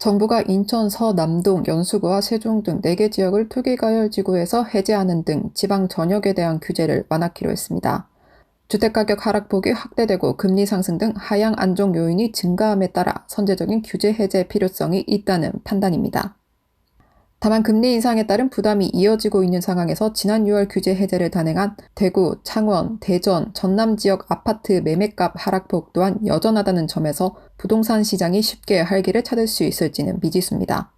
정부가 인천 서남동, 연수구와 세종 등 4개 지역을 투기과열지구에서 해제하는 등 지방 전역에 대한 규제를 완화키로 했습니다. 주택가격 하락폭이 확대되고 금리 상승 등 하향 안정 요인이 증가함에 따라 선제적인 규제 해제 필요성이 있다는 판단입니다. 다만 금리 인상에 따른 부담이 이어지고 있는 상황에서 지난 6월 규제 해제를 단행한 대구, 창원, 대전, 전남 지역 아파트 매매값 하락폭 또한 여전하다는 점에서 부동산 시장이 쉽게 활기를 찾을 수 있을지는 미지수입니다.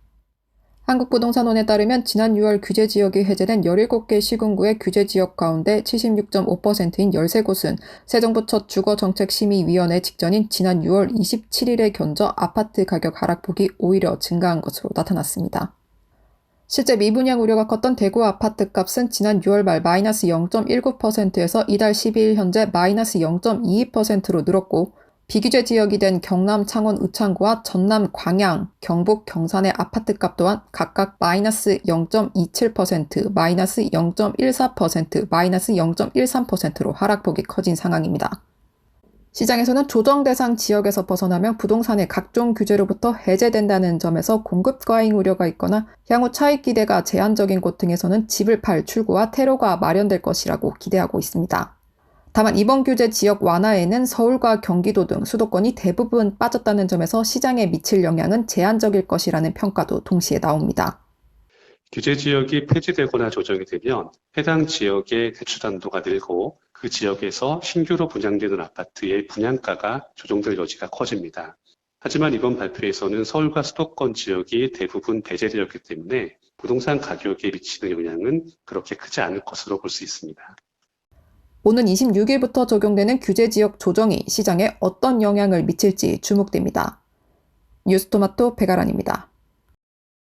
한국부동산원에 따르면 지난 6월 규제 지역이 해제된 17개 시군구의 규제 지역 가운데 76.5%인 13곳은 새 정부 첫 주거정책심의위원회 직전인 지난 6월 27일에 견저 아파트 가격 하락폭이 오히려 증가한 것으로 나타났습니다. 실제 미분양 우려가 컸던 대구 아파트값은 지난 6월 말 마이너스 0.19%에서 이달 12일 현재 마이너스 0.22%로 늘었고 비규제 지역이 된 경남 창원 의창구와 전남 광양, 경북 경산의 아파트값 또한 각각 마이너스 0.27%, 마이너스 0.14%, 마이너스 0.13%로 하락폭이 커진 상황입니다. 시장에서는 조정 대상 지역에서 벗어나면 부동산의 각종 규제로부터 해제된다는 점에서 공급 과잉 우려가 있거나 향후 차익 기대가 제한적인 곳 등에서는 집을 팔 출구와 퇴로가 마련될 것이라고 기대하고 있습니다. 다만 이번 규제 지역 완화에는 서울과 경기도 등 수도권이 대부분 빠졌다는 점에서 시장에 미칠 영향은 제한적일 것이라는 평가도 동시에 나옵니다. 규제 지역이 폐지되거나 조정이 되면 해당 지역의 대출 한도가 늘고 그 지역에서 신규로 분양되는 아파트의 분양가가 조정될 여지가 커집니다. 하지만 이번 발표에서는 서울과 수도권 지역이 대부분 배제되었기 때문에 부동산 가격에 미치는 영향은 그렇게 크지 않을 것으로 볼 수 있습니다. 오는 26일부터 적용되는 규제 지역 조정이 시장에 어떤 영향을 미칠지 주목됩니다. 뉴스토마토 백아란입니다.